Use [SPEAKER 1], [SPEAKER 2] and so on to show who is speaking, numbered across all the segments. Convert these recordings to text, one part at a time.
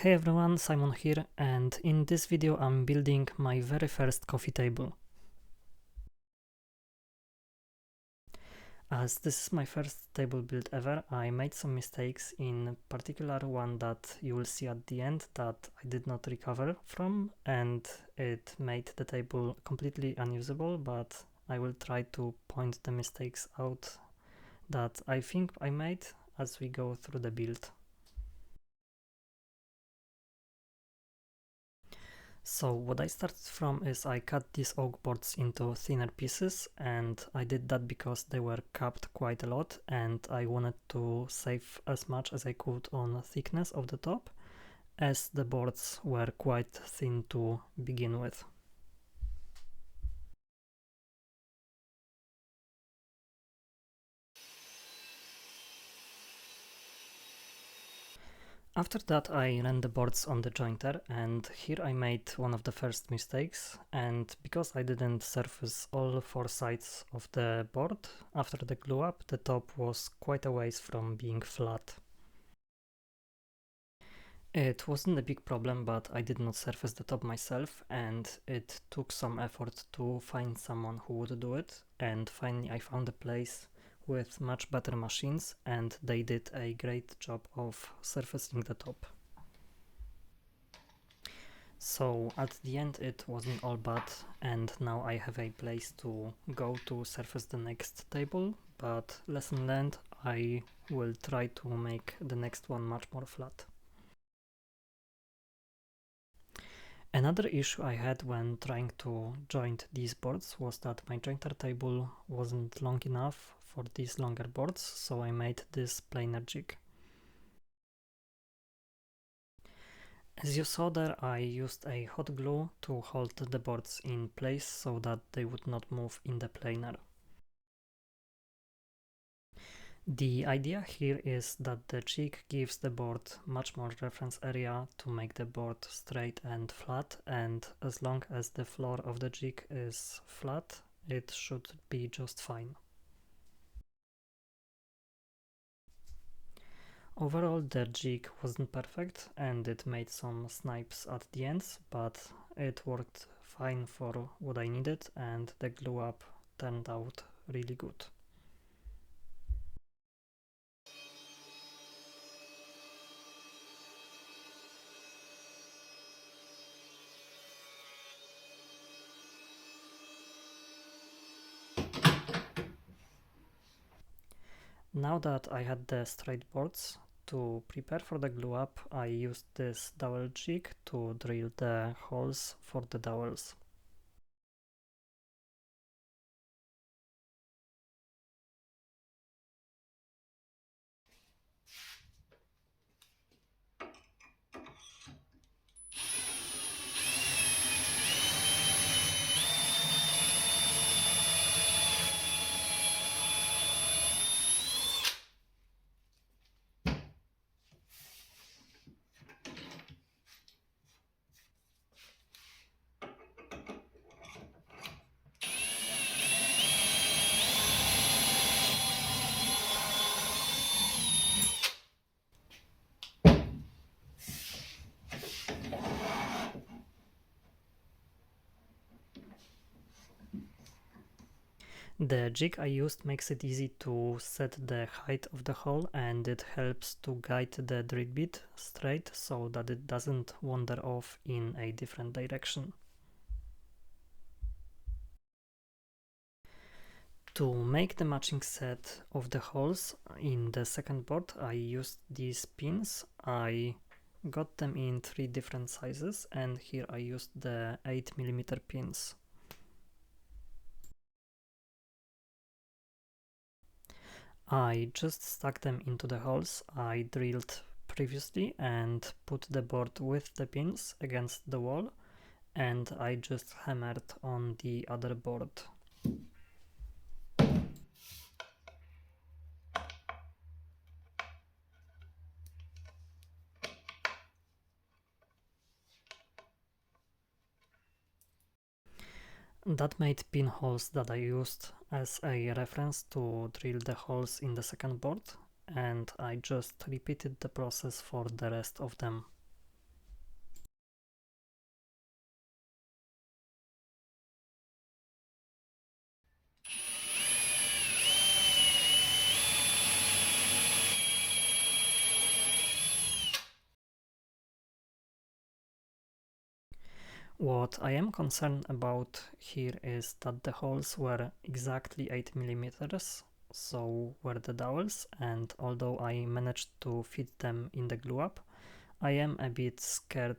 [SPEAKER 1] Hey everyone, Simon here, and in this video I'm building my very first coffee table. As this is my first table build ever, I made some mistakes, in particular one that you will see at the end that I did not recover from, and it made the table completely unusable, but I will try to point the mistakes out that I think I made as we go through the build. So what I started from is I cut these oak boards into thinner pieces, and I did that because they were capped quite a lot and I wanted to save as much as I could on thickness of the top, as the boards were quite thin to begin with. After that I ran the boards on the jointer, and here I made one of the first mistakes, and because I didn't surface all four sides of the board after the glue up, the top was quite a ways from being flat. It wasn't a big problem, but I did not surface the top myself, and it took some effort to find someone who would do it, and finally I found a place with much better machines, and they did a great job of surfacing the top. So at the end it wasn't all bad, and now I have a place to go to surface the next table, but lesson learned, I will try to make the next one much more flat. Another issue I had when trying to joint these boards was that my jointer table wasn't long enough for these longer boards, so I made this planer jig. As you saw there, I used a hot glue to hold the boards in place so that they would not move in the planer. The idea here is that the jig gives the board much more reference area to make the board straight and flat, and as long as the floor of the jig is flat, it should be just fine. Overall the jig wasn't perfect and it made some snipes at the ends, but it worked fine for what I needed, and the glue up turned out really good. Now that I had the straight boards, to prepare for the glue up, I used this dowel jig to drill the holes for the dowels. The jig I used makes it easy to set the height of the hole, and it helps to guide the drill bit straight so that it doesn't wander off in a different direction. To make the matching set of the holes in the second board, I used these pins. I got them in 3 different sizes, and here I used the 8mm pins. I just stuck them into the holes I drilled previously and put the board with the pins against the wall, and I just hammered on the other board. That made pinholes that I used as a reference to drill the holes in the second board, and I just repeated the process for the rest of them. What I am concerned about here is that the holes were exactly 8 millimeters, so were the dowels, and although I managed to fit them in the glue up, I am a bit scared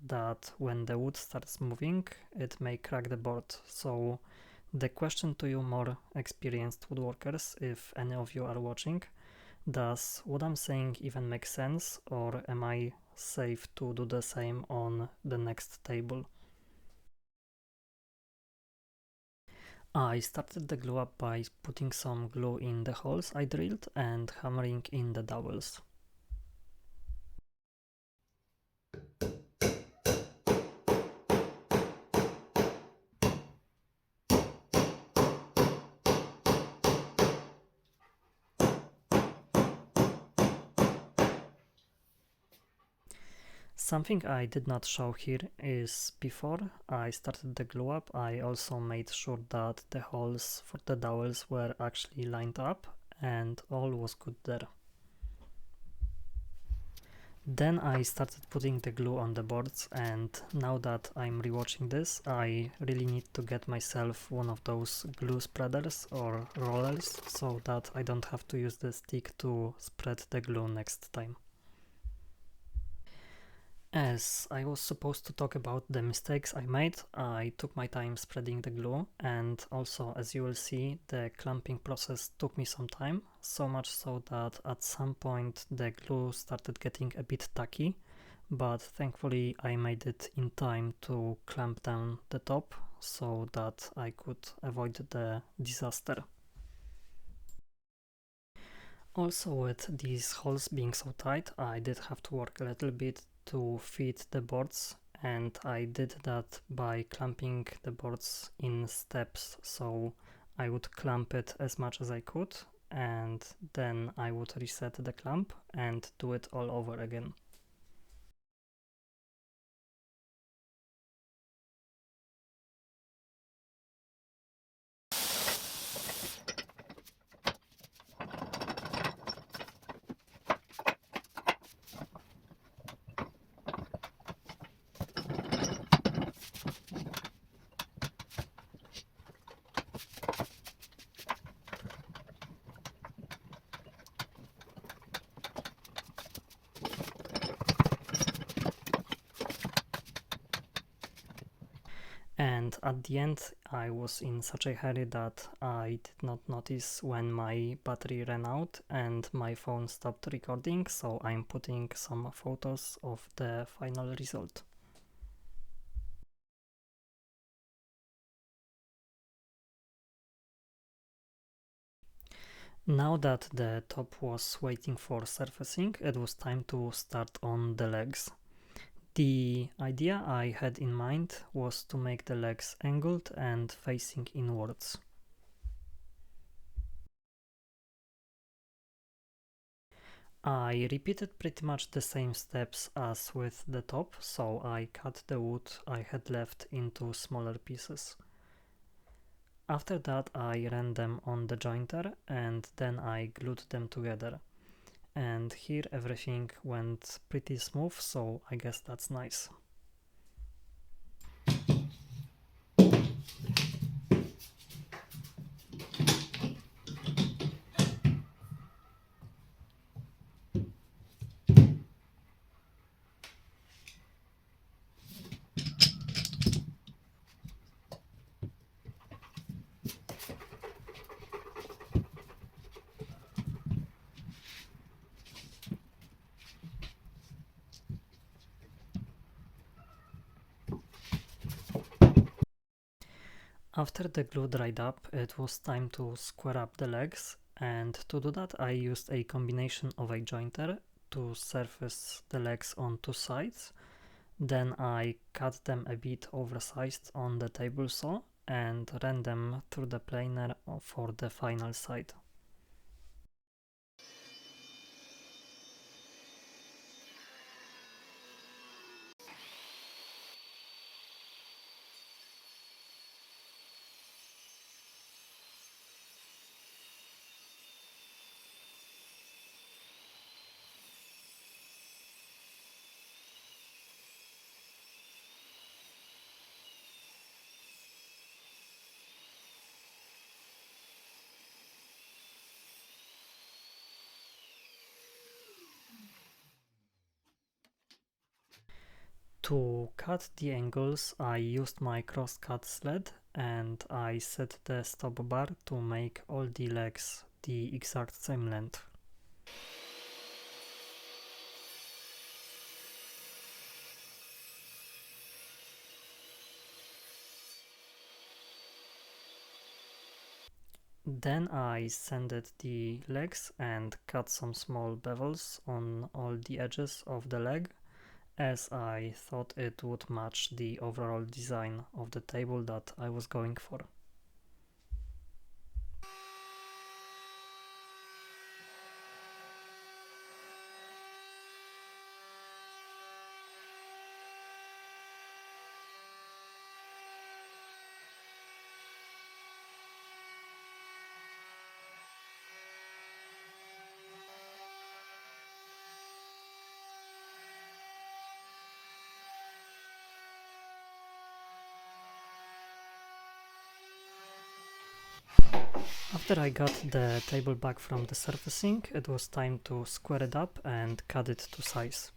[SPEAKER 1] that when the wood starts moving, it may crack the board. So the question to you more experienced woodworkers, if any of you are watching, does what I'm saying even make sense, or am I safe to do the same on the next table? I started the glue up by putting some glue in the holes I drilled and hammering in the dowels. Something I did not show here is before I started the glue up, I also made sure that the holes for the dowels were actually lined up and all was good there. Then I started putting the glue on the boards, and now that I'm rewatching this, I really need to get myself one of those glue spreaders or rollers so that I don't have to use the stick to spread the glue next time. As I was supposed to talk about the mistakes I made, I took my time spreading the glue, and also, as you will see, the clamping process took me some time, so much so that at some point the glue started getting a bit tacky, but thankfully I made it in time to clamp down the top so that I could avoid the disaster. Also, with these holes being so tight, I did have to work a little bit to fit the boards, and I did that by clamping the boards in steps. So I would clamp it as much as I could, and then I would reset the clamp and do it all over again. And at the end, I was in such a hurry that I did not notice when my battery ran out and my phone stopped recording, so I'm putting some photos of the final result. Now that the top was waiting for surfacing, it was time to start on the legs. The idea I had in mind was to make the legs angled and facing inwards. I repeated pretty much the same steps as with the top, so I cut the wood I had left into smaller pieces. After that I ran them on the jointer and then I glued them together. And here everything went pretty smooth, so I guess that's nice. After the glue dried up, it was time to square up the legs, and to do that I used a combination of a jointer to surface the legs on two sides. Then I cut them a bit oversized on the table saw and ran them through the planer for the final side. To cut the angles, I used my crosscut sled and I set the stop bar to make all the legs the exact same length. Then I sanded the legs and cut some small bevels on all the edges of the leg, as I thought it would match the overall design of the table that I was going for. After I got the table back from the surfacing, it was time to square it up and cut it to size.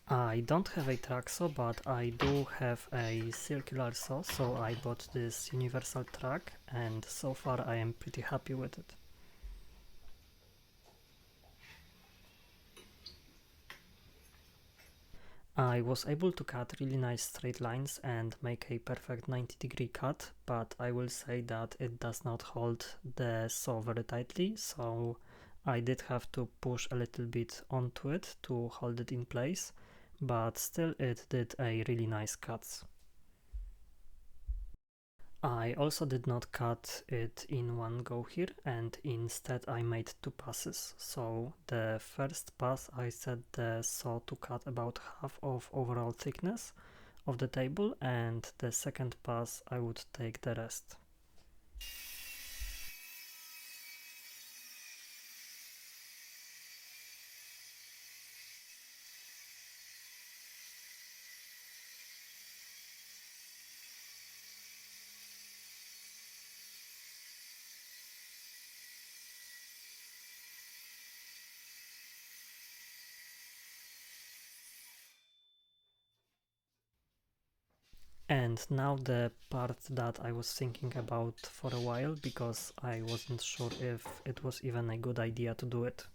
[SPEAKER 1] I don't have a track saw, but I do have a circular saw, so I bought this universal track and so far I am pretty happy with it. I was able to cut really nice straight lines and make a perfect 90-degree cut, but I will say that it does not hold the saw very tightly, so I did have to push a little bit onto it to hold it in place, but still it did a really nice cuts. I also did not cut it in one go here, and instead I made two passes. So the first pass I set the saw to cut about half of overall thickness of the table, and the second pass I would take the rest. And now the part that I was thinking about for a while, because I wasn't sure if it was even a good idea to do it.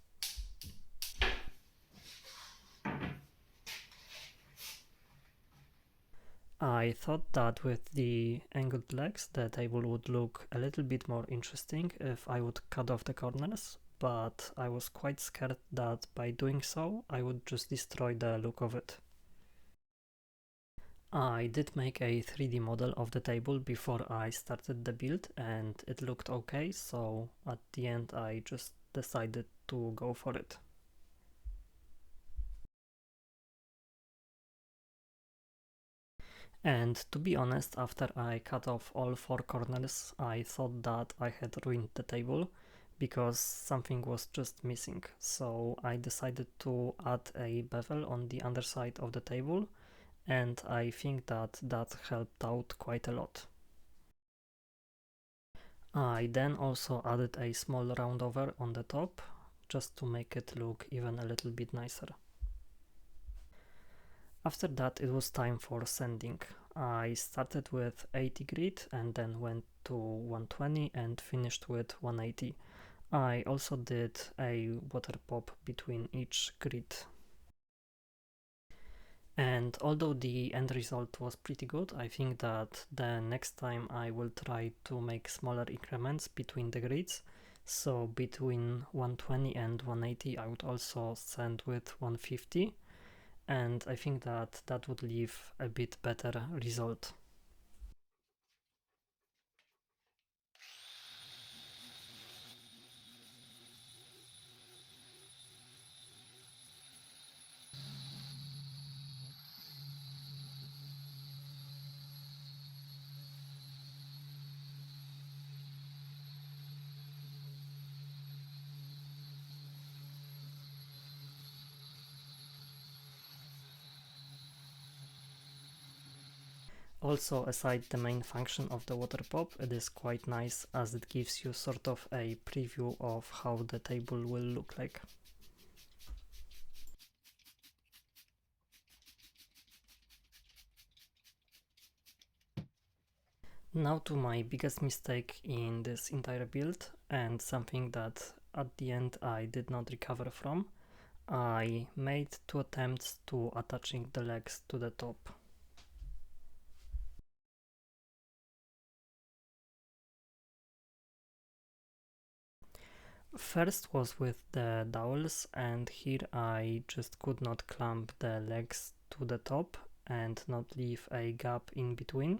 [SPEAKER 1] I thought that with the angled legs the table would look a little bit more interesting if I would cut off the corners, but I was quite scared that by doing so I would just destroy the look of it. I did make a 3D model of the table before I started the build and it looked okay, so at the end I just decided to go for it. And to be honest, after I cut off all four corners, I thought that I had ruined the table because something was just missing. So I decided to add a bevel on the underside of the table, and I think that helped out quite a lot. I then also added a small roundover on the top, just to make it look even a little bit nicer. After that it was time for sanding. I started with 80 grit and then went to 120 and finished with 180. I also did a water pop between each grit. And although the end result was pretty good, I think that the next time I will try to make smaller increments between the grids. So between 120 and 180 I would also sand with 150. And I think that would leave a bit better result. Also, aside the main function of the water pop, it is quite nice as it gives you sort of a preview of how the table will look like. Now to my biggest mistake in this entire build, and something that at the end I did not recover from. I made 2 attempts to attaching the legs to the top. First was with the dowels, and here I just could not clamp the legs to the top and not leave a gap in between.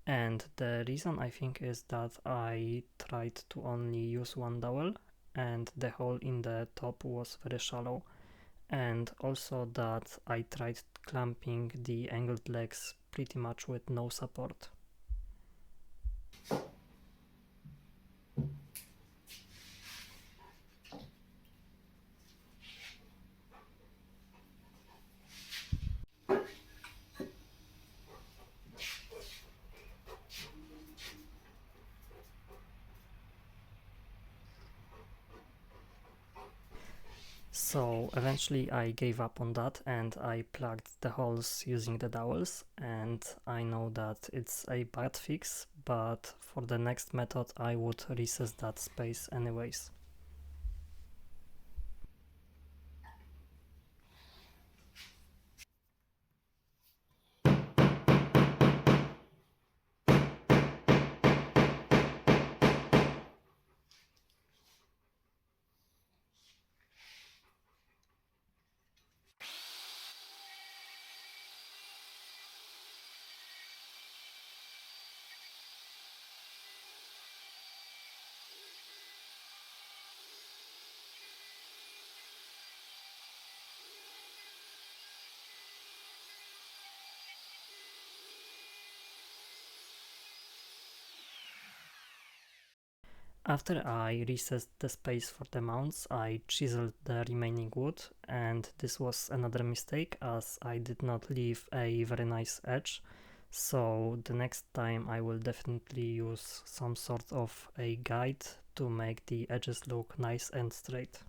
[SPEAKER 1] And the reason I think is that I tried to only use one dowel and the hole in the top was very shallow, and also that I tried clamping the angled legs pretty much with no support. So eventually I gave up on that and I plugged the holes using the dowels, and I know that it's a bad fix, but for the next method I would recess that space anyways. After I recessed the space for the mounts, I chiseled the remaining wood, and this was another mistake as I did not leave a very nice edge. So the next time I will definitely use some sort of a guide to make the edges look nice and straight.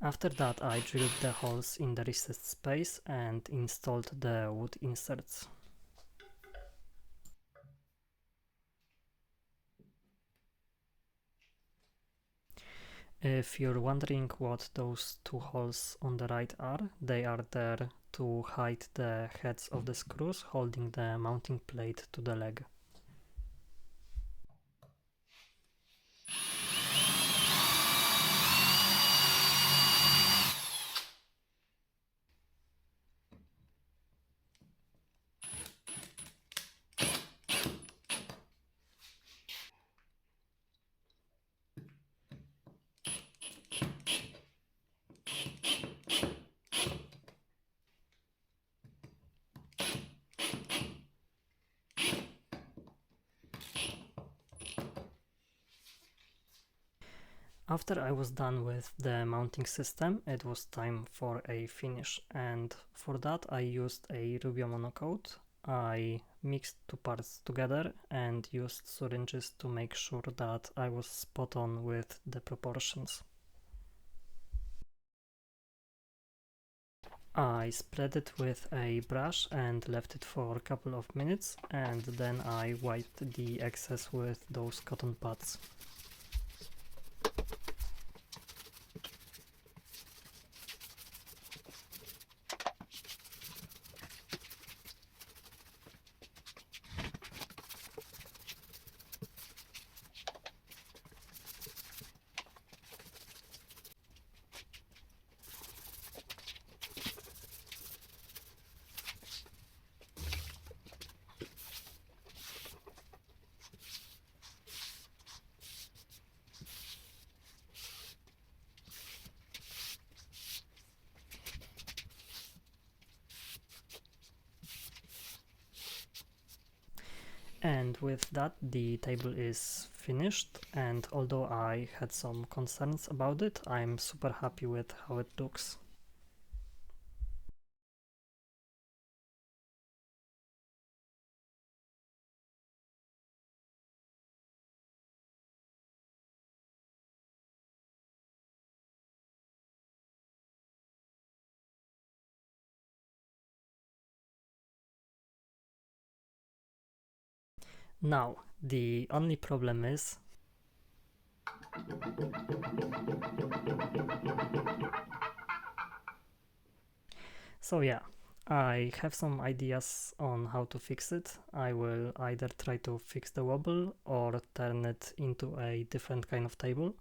[SPEAKER 1] After that I drilled the holes in the recessed space and installed the wood inserts. If you're wondering what those 2 holes on the right are, they are there to hide the heads of the screws holding the mounting plate to the leg. After I was done with the mounting system, it was time for a finish, and for that I used a Rubio monocoat. I mixed 2 parts together and used syringes to make sure that I was spot on with the proportions. I spread it with a brush and left it for a couple of minutes, and then I wiped the excess with those cotton pads. And with that, the table is finished, and although I had some concerns about it, I'm super happy with how it looks. Now, the only problem is so yeah, I have some ideas on how to fix it. I will either try to fix the wobble or turn it into a different kind of table.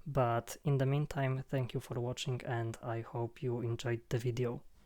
[SPEAKER 1] But in the meantime, thank you for watching, and I hope you enjoyed the video.